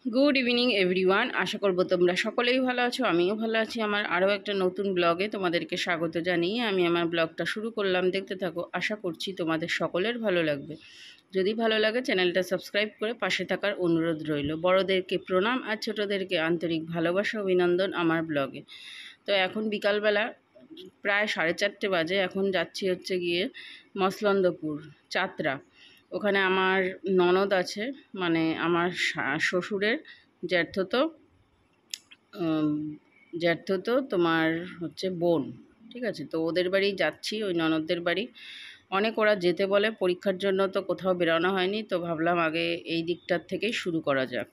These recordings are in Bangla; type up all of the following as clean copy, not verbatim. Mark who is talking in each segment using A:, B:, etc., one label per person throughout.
A: Good evening everyone. আশা করব তোমরা সকলেই ভালো আছো, আমিও ভালো আছি। আমার আরও একটা নতুন ব্লগে তোমাদেরকে স্বাগত জানিয়ে আমি আমার ব্লগটা শুরু করলাম। দেখতে থাকো, আশা করছি তোমাদের সকলের ভালো লাগবে। যদি ভালো লাগে চ্যানেলটা সাবস্ক্রাইব করে পাশে থাকার অনুরোধ রইল। বড়োদেরকে প্রণাম আর ছোটোদেরকে আন্তরিক ভালোবাসা অভিনন্দন আমার ব্লগে। তো এখন বিকালবেলা প্রায় 4:30 বাজে। এখন যাচ্ছি হচ্ছে গিয়ে মসলন্দপুর চাতরা। ওখানে আমার ননদ আছে, মানে আমার শ্বশুরের জ্যাঠতো জ্যাঠতো তোমার হচ্ছে বোন, ঠিক আছে। তো ওদের বাড়ি যাচ্ছি, ওই ননদদের বাড়ি। অনেক ওরা যেতে বলে, পরীক্ষার জন্য তো কোথাও বেরোনো হয়নি, তো ভাবলাম আগে এই দিকটার থেকেই শুরু করা যাক।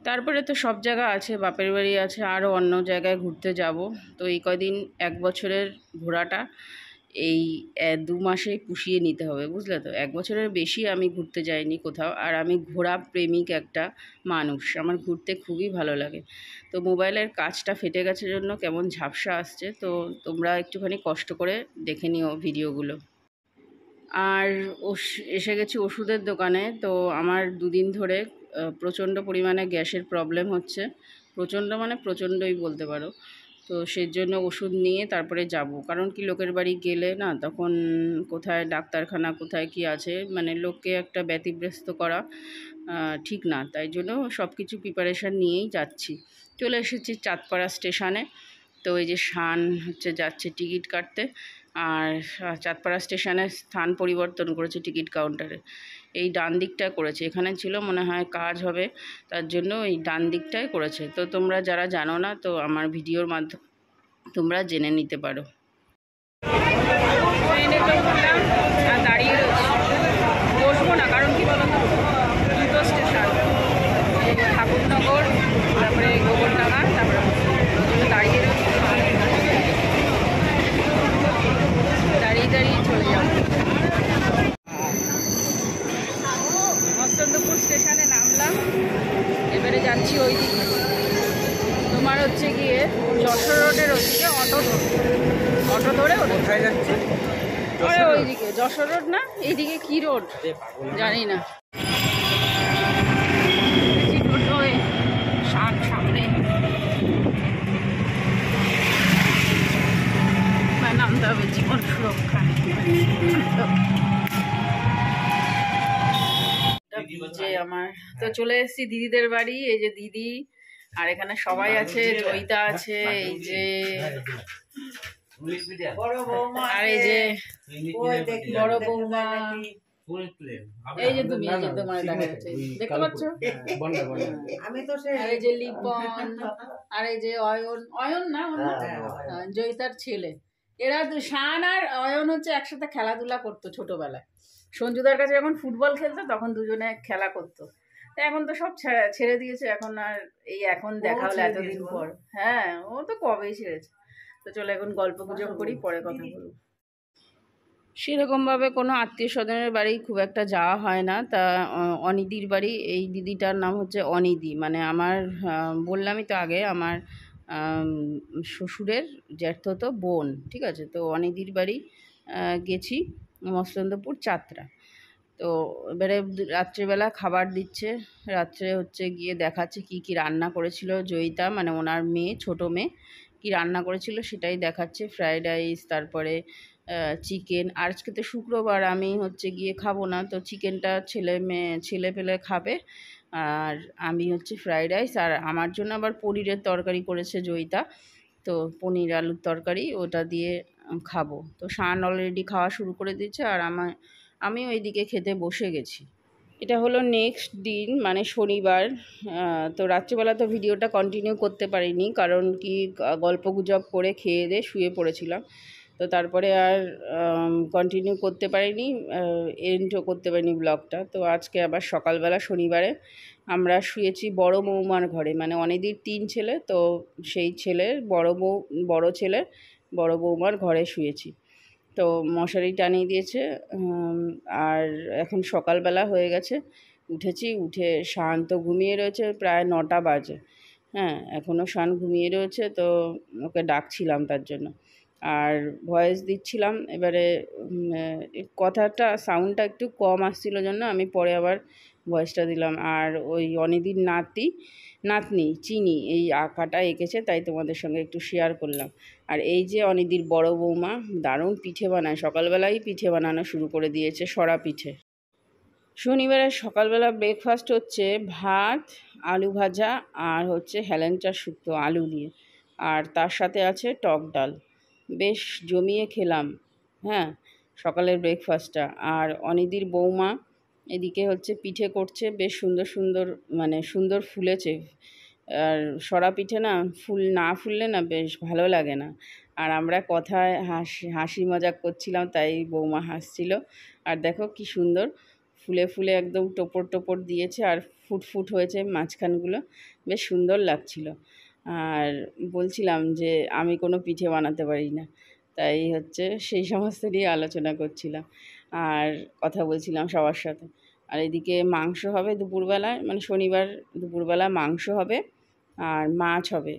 A: তারপরে তো সব জায়গা আছে, বাপের বাড়ি আছে, আরও অন্য জায়গায় ঘুরতে যাব। তো এই কদিন 1 বছরের ঘোরাটা এই 2 মাসেই পুষিয়ে নিতে হবে, বুঝলে তো। 1 বছরের বেশি আমি ঘুরতে যাইনি কোথাও। আর আমি ঘোরা প্রেমিক একটা মানুষ, আমার ঘুরতে খুবই ভালো লাগে। তো মোবাইলের কাচটা ফেটে গেছে জন্য কেমন ঝাপসা আসছে, তো তোমরা একটুখানি কষ্ট করে দেখে নিও ভিডিওগুলো। আর এসে গেছি ওষুধের দোকানে। তো আমার 2 দিন ধরে প্রচণ্ড পরিমাণে গ্যাসের প্রবলেম হচ্ছে। প্রচণ্ড মানে প্রচণ্ডই বলতে পারো। তো সেজন্য ওষুধ নিয়ে তারপরে যাব। কারণ কি, লোকের বাড়ি গেলে না, তখন কোথায় ডাক্তারখানা, কোথায় কি আছে, মানে লোককে একটা ব্যতিব্যস্ত করা ঠিক না। তাই জন্য সব কিছু প্রিপারেশান নিয়েই যাচ্ছি। চলে এসেছি চাঁদপাড়া স্টেশনে। তো এই যে শান হচ্ছে যাচ্ছে টিকিট কাটতে। আর চাঁদপাড়া স্টেশনে স্থান পরিবর্তন করেছে টিকিট কাউন্টারে। এই ডান দিকটা করেছে, এখানে ছিল মনে হয় কাজ হবে, তার জন্য এই ডান দিকটাই করেছে। তো তোমরা যারা জানো না, তো আমার ভিডিওর মাধ্যমে তোমরা জেনে নিতে পারো। ট্রেনে তো উঠলাম আর দাঁড়িয়ে রয়েছি, বসবো না। কারণ কি বলো তো, দুটো স্টেশন, ঠাকুরনগর, তারপরে গোবরডাঙ্গা, তারপরে দাঁড়িয়ে রয়েছি। দাঁড়িয়ে দাঁড়িয়ে চলে যাবো। মসলন্দপুর স্টেশনে নামলাম, এবারে যাচ্ছি ওই দিকে। তোমার হচ্ছে গিয়ে যশোর রোডের ওদিকে অটো ধরে কোথায় যাচ্ছে? ওইদিকে যশোর রোড না, এইদিকে কি রোড জানি না। সামনে নামতে হবে, জীবন সুরক্ষা। যে আমার তো চলে এসেছি দিদিদের বাড়ি। এই যে দিদি, আর এখানে সবাই আছে, জয়িতা আছে, এই যে আর এই যে বড় বৌমা, এই যে তুমি, এই যে তোমার দেখা যাচ্ছে, দেখতে পাচ্ছ। আর এই যে লিপন, আর এই যে অয়ন না, জয়িতার ছেলে। এরা শান আর অয়ন হচ্ছে একসাথে খেলাধুলা করতো ছোটবেলায়। সঞ্জুদার কাছে যখন ফুটবল খেলতো তখন দুজনে খেলা করতো। এখন তো সব ছেড়ে দিয়েছে, এখন আর এখন দেখা হলো এতদিন পর। হ্যাঁ, ও তো কবেই ছেড়েছে। তো চলো এখন গল্প গুজব করি, পরে কথা বলবো। সেরকমভাবে কোনো আত্মীয় স্বজনের বাড়ি খুব একটা যাওয়া হয় না। তা অনিদির বাড়ি, এই দিদিটার নাম হচ্ছে অনিদি, মানে আমার বললামই তো আগে, আমার শ্বশুরের জ্যাঠতো বোন, ঠিক আছে। তো অনিদির বাড়ি গেছি, মসলন্দপুর চাতরা। তো এবারে রাত্রিবেলা খাবার দিচ্ছে। রাত্রে হচ্ছে গিয়ে দেখাচ্ছে কি কি রান্না করেছিল জয়িতা, মানে ওনার মেয়ে, ছোট মেয়ে, কি রান্না করেছিল সেটাই দেখাচ্ছে। ফ্রাইড রাইস, তারপরে চিকেন। আর আজকে তো শুক্রবার, আমি হচ্ছে গিয়ে খাবো না, তো চিকেনটা ছেলে পেলে খাবে। আর আমি হচ্ছে ফ্রাইড রাইস, আর আমার জন্য আবার পনিরের তরকারি করেছে জয়িতা। তো পনির আলুর তরকারি, ওটা দিয়ে খাবো। তো শান অলরেডি খাওয়া শুরু করে দিয়েছে, আর আমি ওইদিকে খেতে বসে গেছি। এটা হলো নেক্সট দিন, মানে শনিবার। তো রাত্রিবেলা তো ভিডিওটা কন্টিনিউ করতে পারিনি, কারণ কি গল্পগুজব করে খেয়ে দিয়ে শুয়ে পড়েছিলাম। তো তারপরে আর কন্টিনিউ করতে পারিনি, এন্ডও করতে পারিনি ব্লগটা। তো আজকে আবার সকালবেলা শনিবারে আমরা শুয়েছি বড় বৌমার ঘরে, মানে অনেকদিন 3 ছেলে, তো সেই ছেলের বড় ছেলে বড় বৌমার ঘরে শুয়েছি। তো মশারি টানিয়ে দিয়েছে। আর এখন সকালবেলা হয়ে গেছে, উঠে শান তো ঘুমিয়ে রয়েছে, প্রায় 9টা বাজে। হ্যাঁ, এখনও শান ঘুমিয়ে রয়েছে, তো ওকে ডাকছিলাম তার জন্য, আর ভয়েস দিচ্ছিলাম। এবারে কথাটা সাউন্ডটা একটু কম আসছিল জন্য আমি পরে আবার ভয়েসটা দিলাম। আর ওই অনিদির নাতনি চিনি এই আঁকাটা এঁকেছে, তাই তোমাদের সঙ্গে একটু শেয়ার করলাম। আর এই যে অনিদির বড় বৌমা দারুণ পিঠে বানায়, সকালবেলাই পিঠে বানানো শুরু করে দিয়েছে, সরা পিঠে। শনিবারের সকালবেলা ব্রেকফাস্ট হচ্ছে ভাত, আলু ভাজা আর হচ্ছে হেলেঞ্চার শুক্তো আলু দিয়ে, আর তার সাথে আছে টক ডাল। বেশ জমিয়ে খেলাম। হ্যাঁ, সকালের ব্রেকফাস্টটা। আর অনিদির বৌমা এদিকে হচ্ছে পিঠে করছে, বেশ সুন্দর সুন্দর, মানে সুন্দর ফুলেছে। আর সরা পিঠে না না ফুললে না বেশ ভালো লাগে না। আর আমরা কথায় হাসি মজাক করছিলাম, তাই বৌমা হাসছিল। আর দেখো কি সুন্দর ফুলে ফুলে একদম টোপর টোপর দিয়েছে, আর ফুট হয়েছে মাঝখানগুলো, বেশ সুন্দর লাগছিল। আর বলছিলাম যে আমি কোনো পিঠে বানাতে পারি না, তাই হচ্ছে সেই সমস্ত নিয়ে আলোচনা করছিলাম আর কথা বলছিলাম সবার সাথে। আর এদিকে মাংস হবে দুপুরবেলায়, মানে শনিবার দুপুরবেলা মাংস হবে আর মাছ হবে।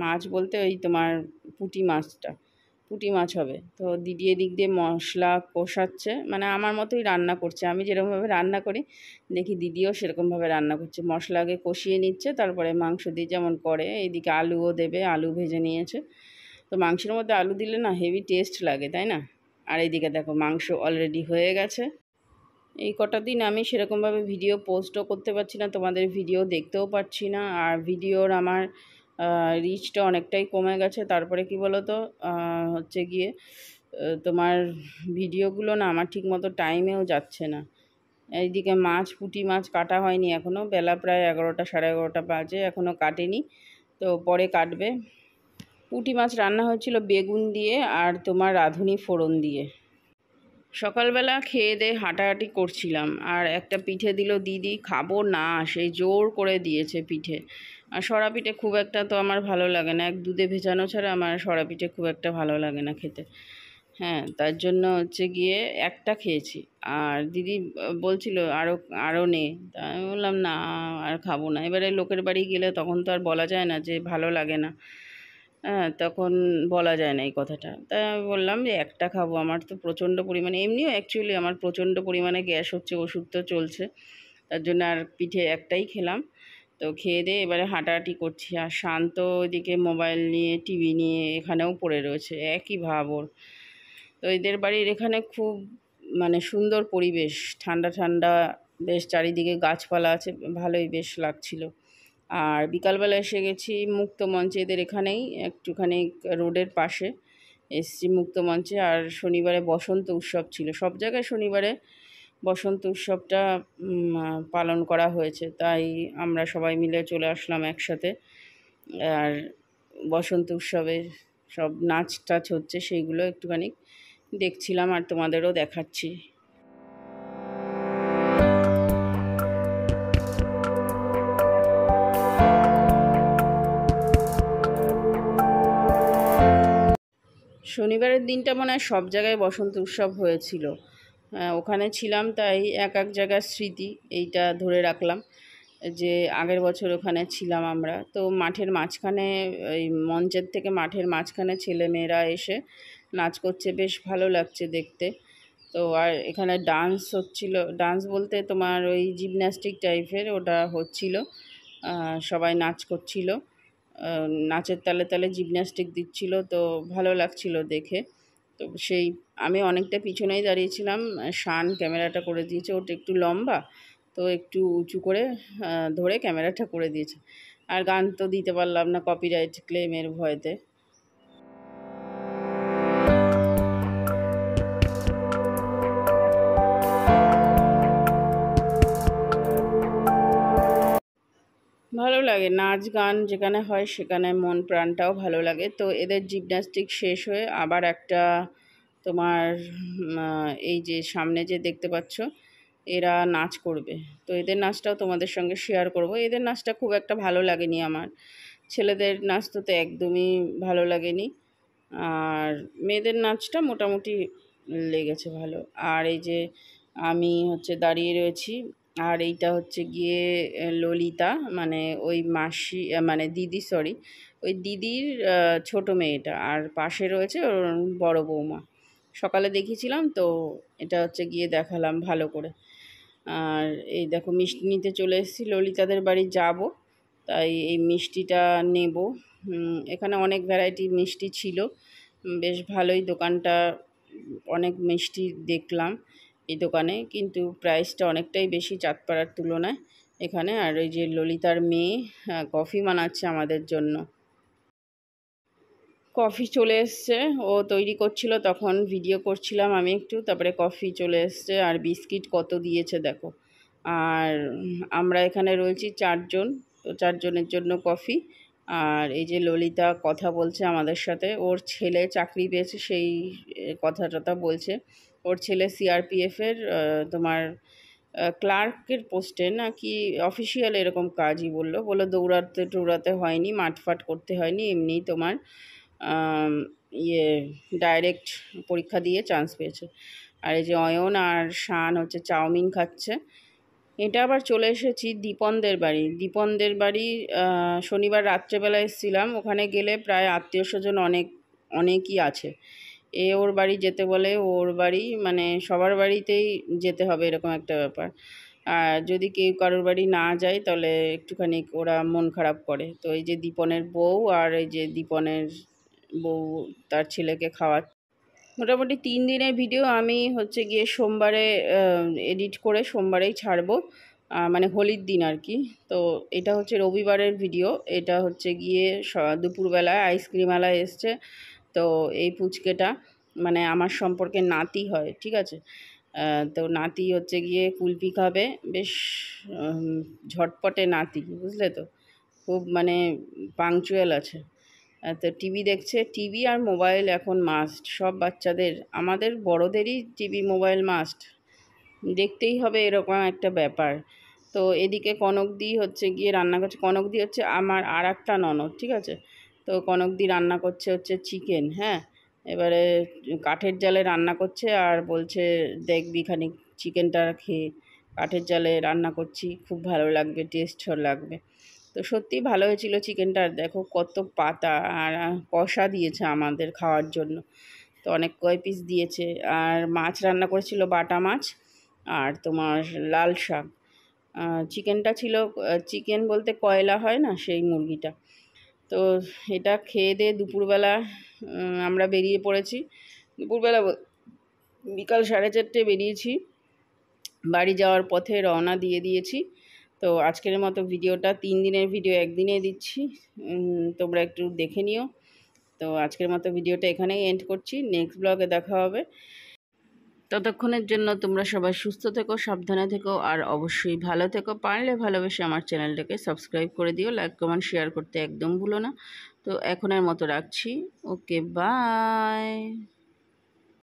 A: মাছ বলতে ওই তোমার পুঁটি মাছ হবে। তো দিদি এদিক দিয়ে মশলা কষাচ্ছে, মানে আমার মতোই রান্না করছে, আমি যেরকমভাবে রান্না করি দেখি দিদিও সেরকমভাবে রান্না করছে। মশলা আগে কষিয়ে নিচ্ছে, তারপরে মাংস দিয়ে যেমন করে। এইদিকে আলুও দেবে, আলু ভেজে নিয়েছে। তো মাংসের মধ্যে আলু দিলে না হেভি টেস্ট লাগে, তাই না? আর এইদিকে দেখো মাংস অলরেডি হয়ে গেছে। এই কটা দিন আমি সেরকমভাবে ভিডিও পোস্টও করতে পারছি না, তোমাদের ভিডিও দেখতেও পাচ্ছি না। আর ভিডিওর আমার রিচটা অনেকটাই কমে গেছে। তারপরে কি বলো তো, হচ্ছে গিয়ে তোমার ভিডিওগুলো না আমার ঠিক মতো টাইমেও যাচ্ছে না। এইদিকে পুঁটি মাছ কাটা হয়নি এখনও, বেলা প্রায় 11টা 11:30 বাজে, এখনও কাটেনি, তো পরে কাটবে। পুঁটি মাছ রান্না হয়েছিল বেগুন দিয়ে আর তোমার রাঁধুনি ফোড়ন দিয়ে। সকালবেলা খেয়ে দিয়ে হাঁটাহাঁটি করছিলাম, আর একটা পিঠে দিল দিদি, খাবো না সেই জোর করে দিয়েছে পিঠে। আর সরা পিঠে খুব একটা তো আমার ভালো লাগে না, এক দুধে ভেজানো ছাড়া আমার সরা পিঠে খুব একটা ভালো লাগে না খেতে। হ্যাঁ, তার জন্য হচ্ছে গিয়ে একটা খেয়েছি। আর দিদি বলছিল আরও আরও নে, তা আমি বললাম না আর খাবো না। এবারে লোকের বাড়ি গেলে তখন তো আর বলা যায় না যে ভালো লাগে না। হ্যাঁ, তখন বলা যায় না এই কথাটা। তাই আমি বললাম যে একটা খাবো, আমার তো প্রচণ্ড পরিমাণে, এমনিও অ্যাকচুয়ালি আমার প্রচণ্ড পরিমাণে গ্যাস হচ্ছে, ওষুধ তো চলছে, তার জন্য আর পিঠে একটাই খেলাম। তো খেয়ে দিয়ে এবারে হাঁটাহাঁটি করছি। আর শান্ত ওইদিকে মোবাইল নিয়ে টিভি নিয়ে এখানেও পড়ে রয়েছে, একই ভাব ওর। তো এদের বাড়ির এখানে খুব মানে সুন্দর পরিবেশ, ঠান্ডা ঠান্ডা, বেশ চারিদিকে গাছপালা আছে, ভালোই বেশ লাগছিল। আর বিকালবেলা এসে গেছি মুক্তমঞ্চে, এদের এখানেই একটুখানি রোডের পাশে এসছি মুক্তমঞ্চে। আর শনিবারে বসন্ত উৎসব ছিল, সব জায়গায় শনিবারে বসন্ত উৎসবটা পালন করা হয়েছে, তাই আমরা সবাই মিলে চলে আসলাম একসাথে। আর বসন্ত উৎসবে সব নাচ টাচ হচ্ছে, সেইগুলো একটুখানি দেখছিলাম আর তোমাদেরও দেখাচ্ছি। শনিবারের দিনটা মনে হয় সব জায়গায় বসন্ত উৎসব হয়েছিল। ওখানে ছিলাম, তাই এক এক জায়গার স্মৃতি এইটা ধরে রাখলাম যে আগের বছর ওখানে ছিলাম আমরা। তো মাঠের মাঝখানে, ওই মঞ্চের থেকে মাঠের মাঝখানে ছেলে মেয়েরা এসে নাচ করছে, বেশ ভালো লাগছে দেখতে। তো আর এখানে ডান্স হচ্ছিল, ডান্স বলতে তোমার ওই জিমন্যাস্টিক টাইপের ওটা হচ্ছিল। সবাই নাচ করছিল, নাচের তালে তালে জিমন্যাস্টিক দিচ্ছিল, তো ভালো লাগছিল দেখে। তো সেই আমি অনেকটা পিছনেই দাঁড়িয়েছিলাম, শান ক্যামেরাটা করে দিয়েছে, ওটা একটু লম্বা, তো একটু উঁচু করে ধরে ক্যামেরাটা করে দিয়েছে। আর গান তো দিতে পারলাম না কপিরাইট ক্লেমের ভয়তে। ভালো লাগে নাচ গান যেখানে হয়, সেখানে মন প্রাণটাও ভালো লাগে। তো এদের জিমন্যাস্টিক শেষ হয়ে আবার একটা তোমার এই যে সামনে যে দেখতে পাচ্ছ এরা নাচ করবে, তো এদের নাচটাও তোমাদের সঙ্গে শেয়ার করব। এদের নাচটা খুব একটা ভালো লাগেনি আমার, ছেলেদের নাচ তো একদমই ভালো লাগেনি, আর মেয়েদের নাচটা মোটামুটি লেগেছে ভালো। আর এই যে আমি হচ্ছে দাঁড়িয়ে রয়েছি, আর এইটা হচ্ছে গিয়ে ললিতা, মানে ওই মাসি, মানে দিদি, সরি, ওই দিদির ছোট মেয়েটা। আর পাশে রয়েছে ওর বড় বৌমা। সকালে দেখিয়েছিলাম, তো এটা হচ্ছে গিয়ে দেখালাম ভালো করে। আর এই দেখো মিষ্টি নিতে চলে এসেছি, ললিতাদের বাড়ি যাব, তাই এই মিষ্টিটা নেব। এখানে অনেক ভ্যারাইটি মিষ্টি ছিল, বেশ ভালোই দোকানটা, অনেক মিষ্টি দেখলাম এই দোকানে, কিন্তু প্রাইসটা অনেকটাই বেশি চাঁদপাড়ার তুলনায় এখানে। আর ওই যে ললিতার মেয়ে কফি বানাচ্ছে আমাদের জন্য। কফি চলে এসছে, ও তৈরি করছিল, তখন ভিডিও করছিলাম আমি একটু, তারপরে কফি চলে এসছে। আর বিস্কিট কত দিয়েছে দেখো। আর আমরা এখানে রয়েছি 4 জন, তো 4 জনের জন্য কফি। আর এই যে ললিতা কথা বলছে আমাদের সাথে, ওর ছেলে চাকরি পেয়েছে সেই কথা টথা বলছে। ওর ছেলে সিআরপিএফের তোমার ক্লার্কের পোস্টে না কি অফিসিয়াল এরকম কাজই বললো দৌড়াতে টৌড়াতে হয়নি, মাঠফাট করতে হয়নি, এমনি তোমার ইয়ে ডাইরেক্ট পরীক্ষা দিয়ে চান্স পেয়েছে। আর এই যে অয়ন আর শান হচ্ছে চাউমিন খাচ্ছে। এটা আবার চলে এসেছি দীপনদের বাড়ি। দীপনদের বাড়ি শনিবার রাত্রেবেলা এসেছিলাম, ওখানে গেলে প্রায় আত্মীয় স্বজন অনেকই আছে। ওর বাড়ি যেতে বলে, ওর বাড়ি মানে সবার বাড়িতেই যেতে হবে এরকম একটা ব্যাপার। আর যদি কেউ কারোর বাড়ি না যায় তাহলে একটুখানি ওরা মন খারাপ করে। তো এই যে দীপনের বউ আর এই যে দীপনের বউ তার ছেলেকে খাওয়াচ্ছে। মোটামুটি 3 দিনের ভিডিও আমি হচ্ছে গিয়ে সোমবারে এডিট করে সোমবারেই ছাড়বো, মানে হোলির দিন আর কি। তো এটা হচ্ছে রবিবারের ভিডিও। এটা হচ্ছে গিয়ে দুপুরবেলায় আইসক্রিমওয়ালা এসছে, তো এই পুচকেটা মানে আমার সম্পর্কে নাতি হয়, ঠিক আছে। তো নাতি হচ্ছে গিয়ে কুলফি খাবে, বেশ ঝটপটে নাতি, বুঝলে তো, খুব মানে পাংচুয়াল আছে। তো টিভি দেখছে, টিভি আর মোবাইল এখন মাস্ট সব বাচ্চাদের, আমাদের বড়দেরই টিভি মোবাইল মাস্ট, দেখতেই হবে এরকম একটা ব্যাপার। তো এদিকে কনকদি হচ্ছে গিয়ে রান্না করছে, কনকদি হচ্ছে আমার আর একটা ননদ, ঠিক আছে। তো কনকদি রান্না করছে হচ্ছে চিকেন, হ্যাঁ। এবারে কাঠের জালে রান্না করছে আর বলছে দেখবি খানিক চিকেনটা খেয়ে, কাঠের জালে রান্না করছি, খুব ভালো লাগবে, টেস্ট লাগবে। তো সত্যিই ভালো হয়েছিল চিকেনটা। আর দেখো কত পাতা আর কষা দিয়েছে আমাদের খাওয়ার জন্য, তো অনেক কয় পিস দিয়েছে। আর মাছ রান্না করেছিল, বাটা মাছ আর তোমার লাল শাক। চিকেনটা ছিল, চিকেন বলতে কয়লা হয় না, সেই মুরগিটা। তো এটা খেয়ে দিয়ে দুপুরবেলা আমরা বেরিয়ে পড়েছি। দুপুরবেলা বিকাল 4:30 বেরিয়েছি, বাড়ি যাওয়ার পথে রওনা দিয়ে দিয়েছি। তো আজকের মতো ভিডিওটা 3 দিনের ভিডিও একদিনে দিচ্ছি, তোমরা একটু দেখে নিও। তো আজকের মতো ভিডিওটা এখানেই এন্ড করছি, নেক্সট ব্লগে দেখা হবে। ততক্ষণের জন্য তোমরা সবাই সুস্থ থেকো, সাবধানে থেকো, আর অবশ্যই ভালো থেকো। পারলে ভালোবেসে আমার চ্যানেলটাকে সাবস্ক্রাইব করে দিও, লাইক কমেন্ট শেয়ার করতে একদম ভুলো না। তো এখনের মতো রাখছি, ওকে বাই।